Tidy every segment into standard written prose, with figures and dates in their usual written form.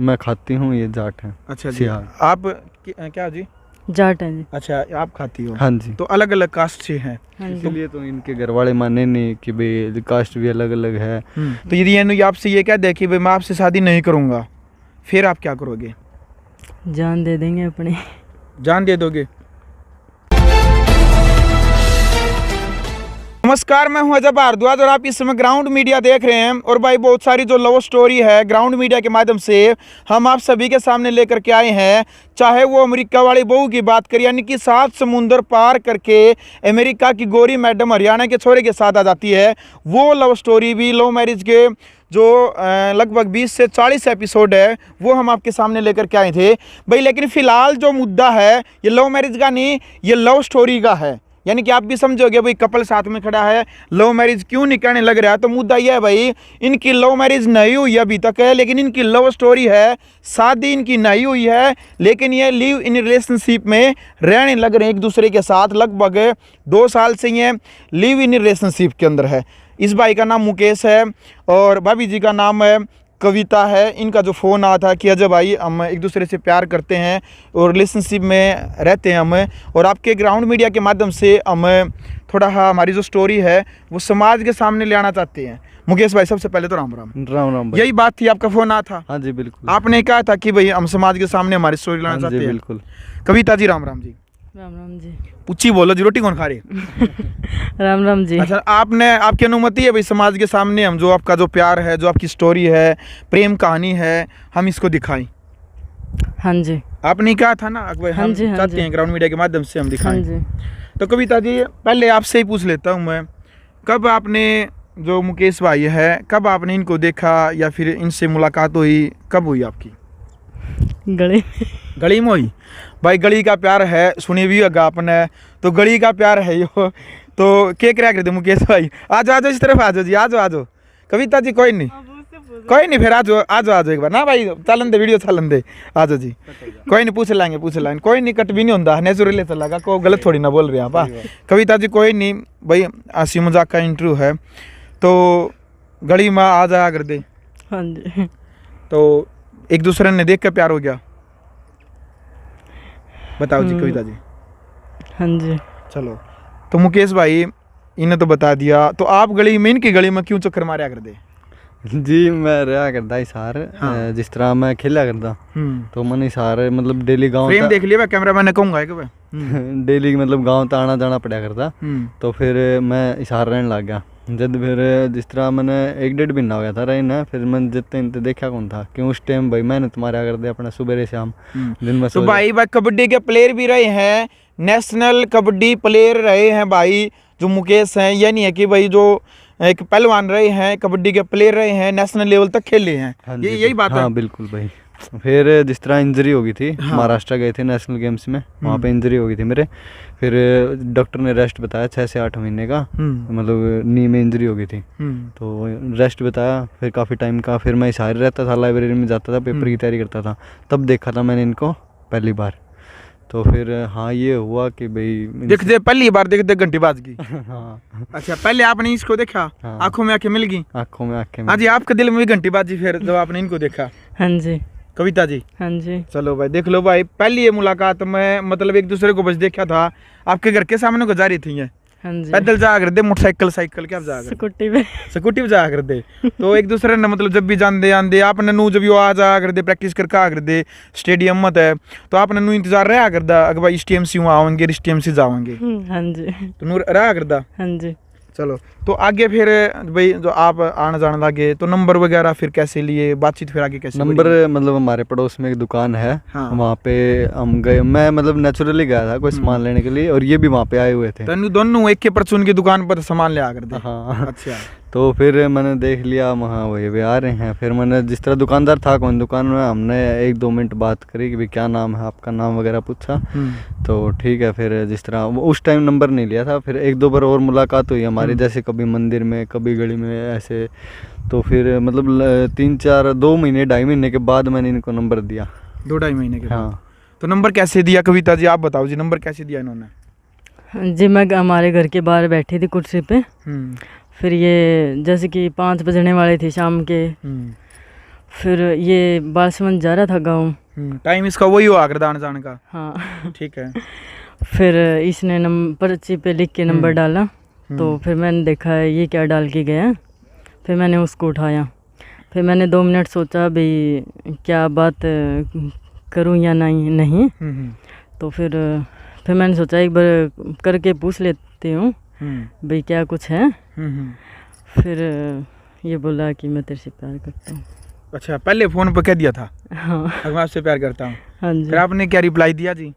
मैं खाती हूँ, ये जाट है। अच्छा जी, सियार। आप क्या जी? जाट है जी। अच्छा, आप खाती हो? हाँ जी। तो अलग अलग कास्ट से हैं। हाँ जी। इसलिए तो इनके घर वाले माने नहीं कि भाई कास्ट भी अलग अलग है। तो यदि ये आपसे ये कह दे कि भाई मैं आपसे शादी नहीं करूँगा, फिर आप क्या करोगे? जान दे देंगे अपने। जान दे दोगे? नमस्कार, मैं हूं अजय भारद्वाज और आप इस समय ग्राउंड मीडिया देख रहे हैं। और भाई बहुत सारी जो लव स्टोरी है ग्राउंड मीडिया के माध्यम से हम आप सभी के सामने लेकर के आए हैं। चाहे वो अमेरिका वाली बहू की बात करें, यानी कि 7 समुंदर पार करके अमेरिका की गोरी मैडम हरियाणा के छोरे के साथ आ जाती है, वो लव स्टोरी भी लव मैरिज के जो लगभग 20 से 40 एपिसोड है वो हम आपके सामने लेकर के आए थे भाई। लेकिन फिलहाल जो मुद्दा है ये लव मैरिज का नहीं, ये लव स्टोरी का है। यानी कि आप भी समझोगे भाई कपल साथ में खड़ा है, लव मैरिज क्यों नहीं कहने लग रहा है। तो मुद्दा यह है भाई, इनकी लव मैरिज नहीं हुई अभी तक है, लेकिन इनकी लव स्टोरी है, शादी इनकी नहीं हुई है, लेकिन ये लिव इन रिलेशनशिप में रहने लग रहे हैं एक दूसरे के साथ। लगभग 2 साल से ये लिव इन रिलेशनशिप के अंदर है। इस भाई का नाम मुकेश है और भाभी जी का नाम है कविता है। इनका जो फ़ोन आया था कि अजय भाई हम एक दूसरे से प्यार करते हैं और रिलेशनशिप में रहते हैं हम, और आपके ग्राउंड मीडिया के माध्यम से हम थोड़ा हमारी जो स्टोरी है वो समाज के सामने ले आना चाहते हैं। मुकेश भाई सबसे पहले तो राम राम। राम राम भाई। यही बात थी, आपका फ़ोन आया था? हाँ जी बिल्कुल। आपने कहा था कि भाई हम समाज के सामने हमारी स्टोरी लाना चाहते हैं। बिल्कुल। कविता जी राम राम जी। राम राम जी। ऊंची बोलो जी, रोटी कौन खा रही? राम राम जी। अच्छा, आपकी अनुमति है भाई समाज के सामने हम जो आपका जो प्यार है, जो आपकी स्टोरी है, प्रेम कहानी है, हम इसको दिखाएं? हाँ जी। आपने कहा था ना भाई हम चाहते हैं ग्राउंड मीडिया के माध्यम से हम दिखाएं। हाँ जी। तो कविता जी पहले आपसे ही पूछ लेता हूँ मैं, कब आपने जो मुकेश भाई है कब आपने इनको देखा या फिर इनसे मुलाकात हुई, कब हुई आपकी? गली में हुई भाई। गली का प्यार है, सुनी भी होगा आपने, तो गली का प्यार है यो। तो क्या क्या करते मुकेश भाई? आ जाओ इस तरफ, आ जाओ जी, आ जाओ कविता जी। कोई नहीं फिर आ जाओ एक बार ना भाई, चलन दे वीडियो चलन दे, आ जाओ जी। कोई नहीं, पूछ लाएंगे कोई नहीं, कट भी नहीं होता, नेचुरली चल लगा, को गलत थोड़ी ना बोल रहे हैं आप। कविता जी कोई नहीं भाई, हंसी मजाक का इंटरव्यू है, तो गली में आ जाया कर दे। हाँ जी। तो एक दूसरे ने देख कर प्यार हो गया? बताओ जी कविता जी। हाँ जी। चलो, तो मुकेश भाई इन्हें तो बता दिया, तो आप गली में इनकी गली में क्यों चक्कर मारा कर दे? जी मैं रहा करता इसार। हाँ। जिस तरह मैं खेला करता तो मैंने इसार मतलब डेली गाँव फ्रेम देख लिया कैमरा मैंने कहूँगा कि डेली मतलब गाँव तक आना जाना पड़ा करता। तो फिर मैं इसार रहने लग गया। जब फिर जिस तरह मैंने 1-1.5 महीना हो गया था रही ना, फिर मैंने जितने देखा कौन था क्यों उस टाइम भाई मैंने तुम्हारा कर दिया अपना सुबह शाम दिन में। तो भाई कबड्डी के प्लेयर भी रहे हैं, नेशनल कबड्डी प्लेयर रहे हैं भाई जो मुकेश हैं। ये नहीं है कि भाई जो एक पहलवान रहे हैं, कबड्डी के प्लेयर रहे हैं, नेशनल लेवल तक खेले हैं। हाँ यही बात है। हाँ बिल्कुल भाई। फिर जिस तरह इंजरी हो गई थी, हाँ। महाराष्ट्र गए थे नेशनल गेम्स में, वहाँ पे इंजरी हो गई थी मेरे। फिर डॉक्टर ने रेस्ट बताया 6 से 8 महीने का, मतलब नी में इंजरी हो गई थी तो रेस्ट बताया। फिर काफ़ी टाइम का फिर मैं इशारे रहता था, लाइब्रेरी में जाता था, पेपर की तैयारी करता था, तब देखा था मैंने इनको पहली बार। तो फिर हाँ ये हुआ कि भाई देखते पहली बार देखते घंटी बाज की। हाँ। अच्छा, पहले आपने इसको देखा? हाँ। आंखों में आंखें मिल गई? आंखों में आंखें। हाँ जी, आपके दिल में भी घंटी बाजी फिर जब आपने इनको देखा? हाँ जी। कविता जी? हाँ जी। चलो भाई, देख लो भाई, पहली ये मुलाकात में मतलब एक दूसरे को बस देखा था, आपके घर के सामने को जा रही थी। हाँ जी। पैदल जा कर दे, मोटरसाइकिल साइकिल क्या जा कर? स्कूटी पे जा कर दे। तो एक दूसरे ने मतलब जब भी जान दे आपने नू जब आ जा कर दे, प्रैक्टिस करके आ कर दे, स्टेडियम मत है तो आपने नू इंतजार रहा कर दा अगर भाई इस टीएम से आवेंगे, इस टीएम से जाएंगे। हाँ जी। तो नू रहा कर दा? हाँ जी। चलो, तो आगे फिर भाई जो आप आने जाने लगे तो नंबर वगैरह फिर कैसे लिए, बातचीत फिर आगे कैसे? नंबर मतलब हमारे पड़ोस में एक दुकान है, हाँ। वहाँ पे हम गए, मैं मतलब नेचुरली गया था कोई सामान लेने के लिए और ये भी वहाँ पे आए हुए थे। तो दोनों एक के परचून की दुकान पर सामान ले आकर दे? हाँ। अच्छा। तो फिर मैंने देख लिया वहाँ वही भी आ रहे हैं। फिर मैंने जिस तरह दुकानदार था कौन दुकान में, हमने 1-2 मिनट बात करी कि भाई क्या नाम है आपका, नाम वगैरह पूछा। तो ठीक है, फिर जिस तरह उस टाइम नंबर नहीं लिया था, फिर 1-2 बार और मुलाकात हुई हमारी, जैसे कभी मंदिर में कभी गली में ऐसे। तो फिर मतलब 2 महीने 2.5 महीने के बाद मैंने इनको नंबर दिया। 2-2.5 महीने के? हाँ। तो नंबर कैसे दिया कविता जी, आप बताओ जी, नंबर कैसे दिया इन्होंने? जी मैं हमारे घर के बाहर बैठी थी कुर्सी पे, फिर ये जैसे कि 5 बजने वाले थे शाम के, फिर ये बालसमंद जा रहा था गाँव। टाइम इसका वही हुआ आगरदान जाने का। हाँ। ठीक है। फिर इसने पर्ची पे लिख के नंबर डाला, तो फिर मैंने देखा ये क्या डाल के गया। फिर मैंने उसको उठाया। फिर मैंने 2 मिनट सोचा भाई क्या बात करूं या नहीं। तो फिर मैंने सोचा एक बार करके पूछ लेती हूँ भाई क्या कुछ है। फिर ये बोला कि मैं तेरे से प्यार करता हूँ। अच्छा, पहले फ़ोन पर कह दिया था हाँ। मैं आपसे प्यार करता हूँ। हाँ जी। फिर आपने क्या रिप्लाई दिया जी?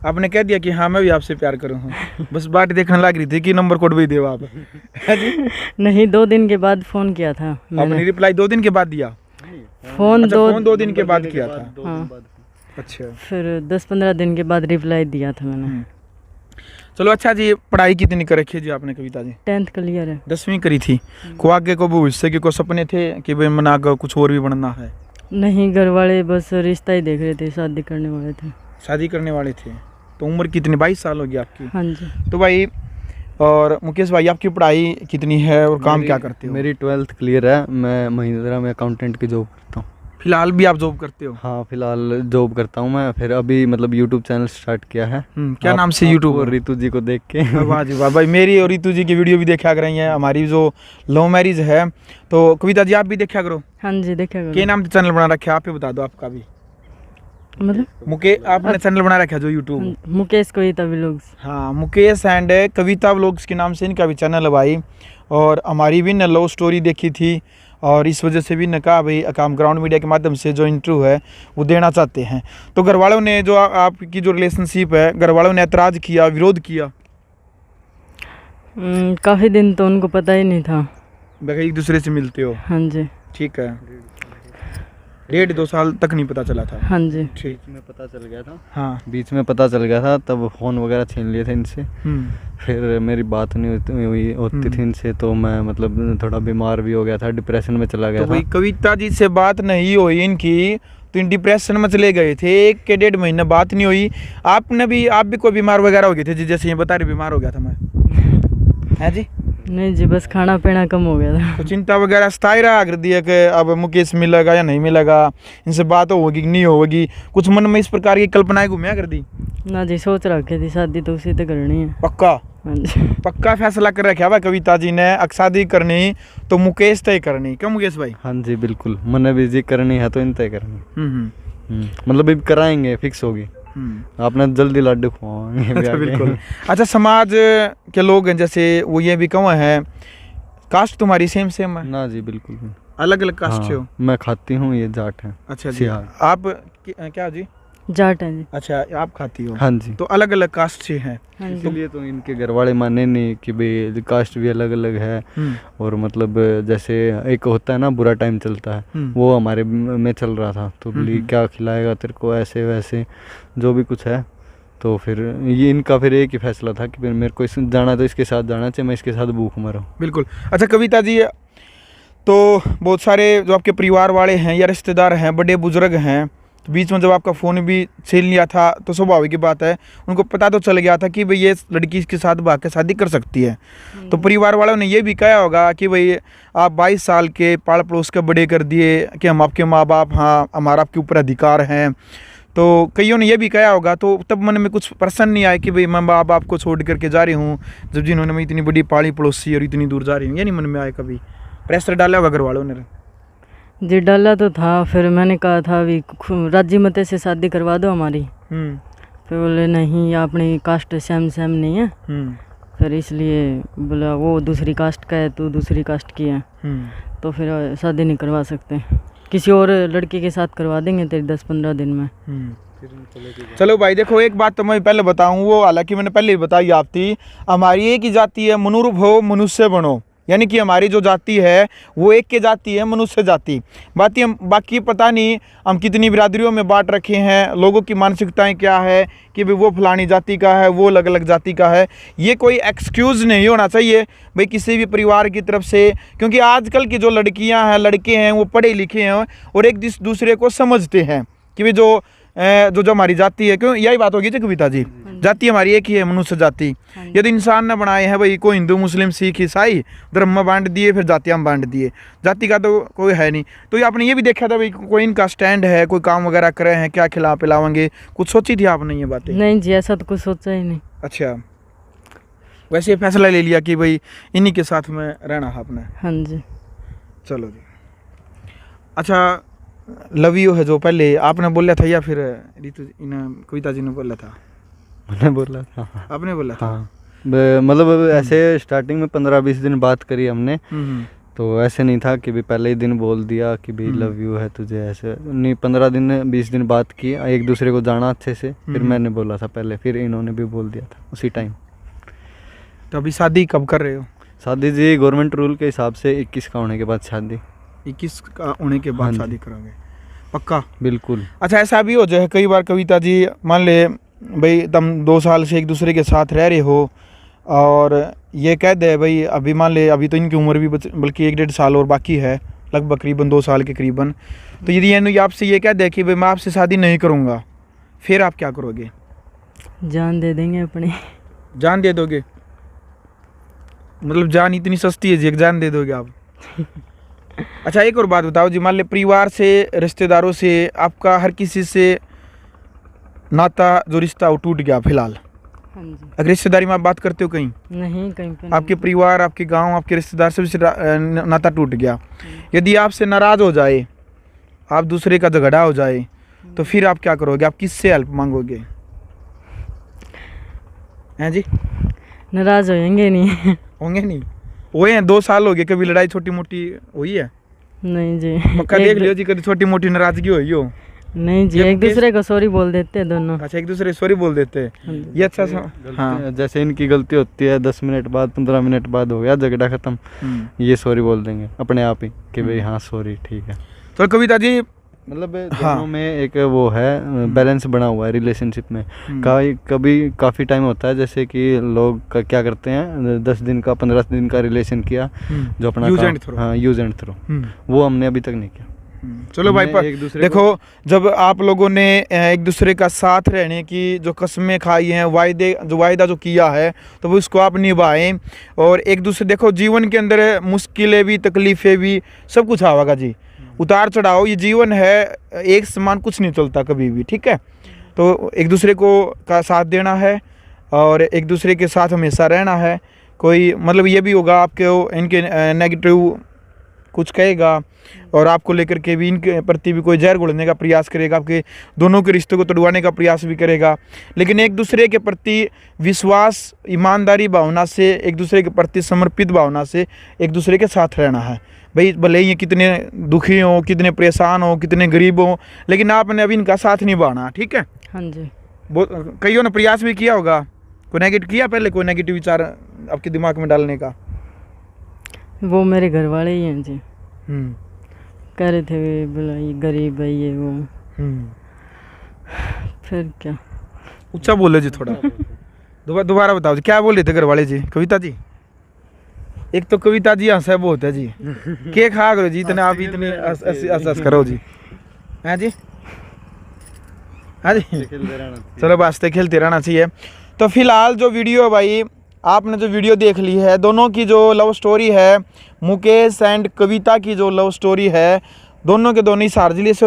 आपने कह दिया कि हाँ मैं भी आपसे प्यार करूँ हूँ, बस बात देखने लग रही थी कि नंबर कोड भी देवा आप? है जी? नहीं, 2 दिन के बाद फ़ोन किया था मैंने। आपने रिप्लाई 2 दिन के बाद दिया? फ़ोन अच्छा, फ़ोन 2 दिन के बाद किया था। हाँ। अच्छा, फिर 10-15 दिन के बाद रिप्लाई दिया था मैंने। चलो अच्छा जी, पढ़ाई कितनी कर रखी है जी आपने कविता जी? 10th क्लियर है। 10वीं करी थी। को आगे को भविष्य के को सपने थे कि भाई मना आगे कुछ और भी बनना है? नहीं, घर वाले बस रिश्ता ही देख रहे थे, शादी करने वाले थे। शादी करने वाले थे। तो उम्र कितनी, 22 साल हो गई आपकी? हाँ जी। तो भाई, और मुकेश भाई आपकी पढ़ाई कितनी है और काम क्या करते हो? मेरी 12th क्लियर है। मैं महिंद्रा में अकाउंटेंट की जॉब करता हूँ। फिलहाल भी आप जॉब करते हो? हाँ, फिलहाल जॉब करता हूँ मैं। फिर अभी मतलब यूट्यूब चैनल स्टार्ट किया है। क्या नाम से यूट्यूब? रितु जी को देख के। वाह जी वाह भाई, मेरी और रितु जी की वीडियो भी देखा करें। हमारी जो लव मैरिज है, तो कविता जी आप भी देखा करो। हाँ जी, देखा क्या नाम से चैनल बना रखे, आप ही बता दो आपका भी। मतलब आपने चैनल बना रखा जो यूट्यूब? मुकेश कविता व्लॉग्स। हाँ, मुकेश एंड कविता व्लॉग्स के नाम से इनका भी चैनल है भाई। और हमारी भी न लव स्टोरी देखी थी, और इस वजह से भी न कहा भाई काम ग्राउंड मीडिया के माध्यम से जो इंटरव्यू है वो देना चाहते हैं। तो घर वालों ने जो आपकी जो रिलेशनशिप है, घर वालों ने ऐतराज़ किया, विरोध किया? काफ़ी दिन तो उनको पता ही नहीं था। एक दूसरे से मिलते हो? हाँ जी। ठीक है। 1.5-2 साल तक नहीं पता चला था? हाँ जी। ठीक में पता चल गया था। हाँ, बीच में पता चल गया था, तब फ़ोन वगैरह छीन लिए थे इनसे। फिर मेरी बात नहीं होती थी इनसे, तो मैं मतलब थोड़ा बीमार भी हो गया था, डिप्रेशन में चला गया तो था। भाई कविता जी से बात नहीं हुई इनकी, तो इन डिप्रेशन में चले गए थे। 1 के 1.5 महीने बात नहीं हुई। आप भी कोई बीमार वगैरह हो गए थे जी? जैसे ये बता रहे बीमार हो गया था मैं, है जी? नहीं जी, बस खाना पीना कम हो गया था। तो चिंता वगैरह सताई रहा कर दिया कि अब मुकेश मिलेगा या नहीं मिलेगा, इनसे बात होगी कि नहीं होगी, कुछ मन में इस प्रकार की कल्पनाएं घूमिया कर दी? ना जी, सोच रखी थी शादी तो उसी से करनी है। पक्का? हाँ जी। पक्का फैसला कर रखा भाई कविता जी ने, शादी करनी तो मुकेश तय करनी। क्यों मुकेश भाई? हाँ जी, बिल्कुल। मैंने भी जी करनी है तो इन तय करनी। मतलब अभी कराएंगे, फिक्स होगी। आपने जल्दी लड्डू खुआएंगे। अच्छा, बिल्कुल। अच्छा, समाज के लोग हैं जैसे वो ये भी कौन है, कास्ट तुम्हारी सेम है? ना जी, बिल्कुल भी। अलग अलग कास्ट से हो? मैं खाती हूँ, ये जाट है। अच्छा जी। सियार। आप क्या जी? जाट है जी। अच्छा, आप खाती हो? हाँ जी। तो अलग अलग कास्ट से हैं? हाँ जी। इसलिए तो इनके घर वाले माने नहीं कि भाई कास्ट भी अलग अलग है। और मतलब जैसे एक होता है ना, बुरा टाइम चलता है, वो हमारे में चल रहा था। तो बोली क्या खिलाएगा तेरे को, ऐसे वैसे जो भी कुछ है। तो फिर ये इनका फिर एक ही फैसला था कि फिर मेरे को जाना तो इसके साथ जाना चाहिए, मैं इसके साथ भूख मरूं। बिल्कुल। अच्छा कविता जी, तो बहुत सारे जो आपके परिवार वाले हैं या रिश्तेदार हैं, बड़े बुजुर्ग हैं, तो बीच में जब आपका फ़ोन भी छीन लिया था तो स्वाभाविक की बात है, उनको पता तो चल गया था कि भाई ये लड़की इसके साथ भाग के शादी कर सकती है। तो परिवार वालों ने ये भी कहा होगा कि भाई आप 22 साल के पाल पड़ोस के बड़े कर दिए कि हम आपके माँ बाप, हाँ हमारा आपके ऊपर अधिकार हैं। तो कईयों ने यह भी कहा होगा, तो तब मन में कुछ प्रश्न नहीं आया कि भाई मैं माँ बाप को छोड़ करके जा रही हूँ, जब जिन्होंने मैं इतनी बड़ी पाली पड़ोसी और इतनी दूर जा रही हूँ? ये नहीं मन में आया कभी? प्रेशर डाला होगा घर वालों ने? जी डाला तो था। फिर मैंने कहा था अभी राजी मते से शादी करवा दो हमारी। फिर बोले नहीं, अपनी कास्ट सेम नहीं है। फिर इसलिए बोला वो दूसरी कास्ट का है, तू दूसरी कास्ट की है, तो फिर शादी नहीं करवा सकते, किसी और लड़के के साथ करवा देंगे तेरी 10-15 दिन में। चलो भाई देखो, एक बात तो मैं पहले बताऊं, वो हालांकि मैंने पहले ही बताई आप थी, हमारी एक ही जाति है, मनुरूप हो मनुष्य बनो। यानी कि हमारी जो जाति है वो एक के जाति है, मनुष्य जाति। बाकी पता नहीं हम कितनी बिरादरियों में बांट रखे हैं, लोगों की मानसिकताएं क्या है कि भाई वो फलानी जाति का है, वो अलग अलग जाति का है। ये कोई एक्सक्यूज़ नहीं होना चाहिए भाई किसी भी परिवार की तरफ से, क्योंकि आजकल की जो लड़कियां हैं, लड़के हैं, वो पढ़े लिखे हैं और एक दूसरे को समझते हैं कि भाई जो जो जो हमारी जाति है, क्यों यही बात होगी जी कविता जी, जाति हमारी एक ही है, मनुष्य जाति। यदि इंसान ने बनाए हैं भाई, कोई हिंदू मुस्लिम सिख ईसाई धर्म में बांट दिए, फिर जातियाँ में बांट दिए, जाति का तो कोई है नहीं। तो ये आपने ये भी देखा था भाई, कोई इनका स्टैंड है, कोई काम वगैरह करे हैं, क्या खिला पिलावेंगे, कुछ सोची थी आपने ये बातें? नहीं जी, ऐसा तो कुछ सोचा ही नहीं। अच्छा, वैसे फैसला ले लिया कि भाई इन्हीं के साथ में रहना है आपने? हाँ जी। चलो जी। अच्छा, लव यू है जो पहले आपने बोला था या फिर रितु कविता जी ने बोला था? मैंने बोला था। आपने बोला था? हाँ, मतलब ऐसे स्टार्टिंग में 15-20 दिन बात करी हमने, तो ऐसे नहीं था कि भी पहले ही दिन बोल दिया कि भाई लव यू है तुझे, ऐसे नहीं। 15-20 दिन बात की, एक दूसरे को जाना अच्छे से, फिर मैंने बोला था पहले, फिर इन्होंने भी बोल दिया था उसी टाइम। तो अभी शादी कब कर रहे हो? शादी जी गवर्नमेंट रूल के हिसाब से 21 का होने के बाद शादी। 21 का होने के बाद शादी करोगे? पक्का? बिल्कुल। अच्छा, ऐसा भी हो जाए कई बार कविता जी, मान ले भाई तुम 2 साल से एक दूसरे के साथ रह रहे हो और ये कह दे भाई, अभी मान ले अभी तो इनकी उम्र भी बल्कि 1-1.5 साल और बाकी है, लगभग करीबन 2 साल के करीबन, तो यदि ये आपसे ये कह दे कि भाई मैं आपसे शादी नहीं करूँगा, फिर आप क्या करोगे? जान दे देंगे अपनी। जान दे दोगे? मतलब जान इतनी सस्ती है जी, एक जान दे दोगे आप? अच्छा, एक और बात बताओ जी, मान ले परिवार से, रिश्तेदारों से, आपका हर किसी से नाता जो रिश्ता वो टूट गया फिलहाल, हाँ जी। अगर रिश्तेदारी में आप बात करते हो कहीं? नहीं, कहीं पे आपके परिवार, आपके गांव, आपके रिश्तेदार सबसे नाता टूट गया, यदि आपसे नाराज हो जाए, आप दूसरे का झगड़ा हो जाए, तो फिर आप क्या करोगे? आप किससे हेल्प मांगोगे? हैं जी? नाराज होएंगे नहीं। होंगे नहीं? हुए हैं 2 साल हो गए, कभी लड़ाई छोटी मोटी हुई है? नहीं जी। पक्का देख लियो जी, कभी छोटी मोटी नाराजगी हुई हो? नहीं जी, एक दूसरे को सॉरी बोल देते हैं दोनों। अच्छा, एक दूसरे सॉरी बोल देते हैं, ये अच्छा सा। हाँ, जैसे इनकी गलती होती है 10 मिनट बाद 15 मिनट बाद हो गया झगड़ा खत्म, ये सॉरी बोल देंगे अपने आप ही कि भाई हाँ सॉरी ठीक है। तो कविता जी मतलब दोनों में एक वो है बैलेंस बना हुआ है रिलेशनशिप में। कभी काफ़ी टाइम होता है जैसे कि लोग क्या करते हैं 10 दिन का 15 दिन का रिलेशन किया जो अपना यूज एंड थ्रो, वो हमने अभी तक नहीं किया। चलो भाई, पर देखो जब आप लोगों ने एक दूसरे का साथ रहने की जो कस्में खाई हैं, वायदा जो किया है, तो वो उसको आप निभाएं और एक दूसरे, देखो जीवन के अंदर मुश्किलें भी, तकलीफ़ें भी, सब कुछ आवेगा जी, उतार चढ़ाओ, ये जीवन है, एक समान कुछ नहीं चलता कभी भी, ठीक है। तो एक दूसरे को का साथ देना है और एक दूसरे के साथ हमेशा रहना है। कोई मतलब ये भी होगा आपके इनके नेगेटिव कुछ कहेगा और आपको लेकर के भी इनके प्रति भी कोई जहर घोलने का प्रयास करेगा, आपके दोनों के रिश्तों को तोड़वाने का प्रयास भी करेगा, लेकिन एक दूसरे के प्रति विश्वास, ईमानदारी भावना से, एक दूसरे के प्रति समर्पित भावना से एक दूसरे के साथ रहना है भाई। भले ही ये कितने दुखी हो, कितने परेशान हो, कितने गरीब हो, लेकिन आपने अभी इनका साथ निभाना, ठीक है। हाँ जी। बहुत कईयों ने प्रयास भी किया होगा, कोई नेगेटिव किया पहले, कोई नेगेटिव विचार आपके दिमाग में डालने का? वो मेरे घर वाले ही हैं जी, कह रहे थे बोला ये गरीब है ये वो, फिर क्या। ऊंचा बोले जी थोड़ा, दोबारा बताओ जी, क्या बोल रहे थे घर वाले जी? कविता जी, एक तो कविता जी हंसा बहुत है जी, के खा करो जी, इतने आप इतने हंस करो जी, हैं जी? हाँ जी, चलो वास्ते खेलते रहना चाहिए। तो फिलहाल जो वीडियो है भाई, आपने जो वीडियो देख ली है, दोनों की जो लव स्टोरी है, मुकेश एंड कविता की जो लव स्टोरी है, दोनों के दोनों हिसार जिले से,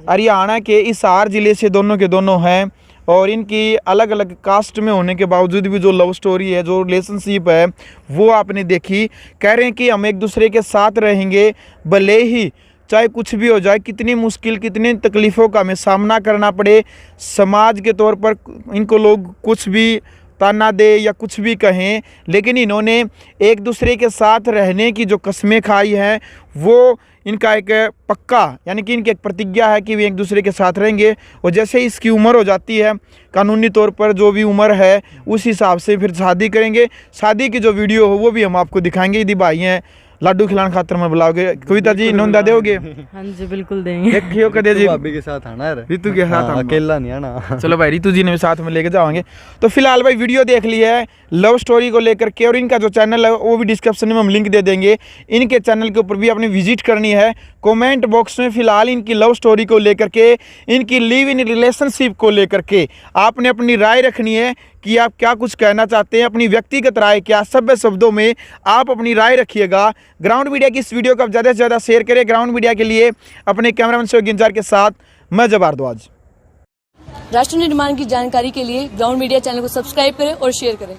हरियाणा के हिसार जिले से दोनों के दोनों हैं और इनकी अलग अलग कास्ट में होने के बावजूद भी जो लव स्टोरी है, जो रिलेशनशिप है, वो आपने देखी। कह रहे हैं कि हम एक दूसरे के साथ रहेंगे, भले ही चाहे कुछ भी हो जाए, कितनी मुश्किल, कितनी तकलीफ़ों का हमें सामना करना पड़े, समाज के तौर पर इनको लोग कुछ भी ताना दे या कुछ भी कहें, लेकिन इन्होंने एक दूसरे के साथ रहने की जो कस्में खाई हैं, वो इनका एक पक्का, यानी कि इनकी एक प्रतिज्ञा है कि वे एक दूसरे के साथ रहेंगे। और जैसे इसकी उम्र हो जाती है, कानूनी तौर पर जो भी उम्र है, उस हिसाब से फिर शादी करेंगे। शादी की जो वीडियो हो वो भी हम आपको दिखाएंगे। यदि भाई हैं लाडू खिलाने खातर में बुलाओगे, कविता जी नोंदा दोगे? हाँ जी बिल्कुल देंगे। एक खियो कर दे जी, भाभी के साथ आना है, रितु के साथ आऊंगा, अकेला नहीं आना। चलो भाई, रितु जी ने भी साथ में लेके जाओगे। तो फिलहाल भाई वीडियो देख ली है लव स्टोरी को लेकर के, और इनका जो चैनल है वो भी डिस्क्रिप्शन में हम लिंक दे देंगे। इनके चैनल के ऊपर भी आपने विजिट करनी है, कमेंट बॉक्स में फिलहाल इनकी लव स्टोरी को लेकर के, इनकी लिव इन रिलेशनशिप को लेकर के आपने अपनी राय रखनी है कि आप क्या कुछ कहना चाहते हैं, अपनी व्यक्तिगत राय क्या, सभ्य शब्दों में आप अपनी राय रखिएगा। ग्राउंड मीडिया की इस वीडियो को आप ज़्यादा से ज़्यादा शेयर करें। ग्राउंड मीडिया के लिए अपने कैमरामैन सहयोगी इंजार के साथ मैं जब भारद्वाज। राष्ट्र निर्माण की जानकारी के लिए ग्राउंड मीडिया चैनल को सब्सक्राइब करें और शेयर करें।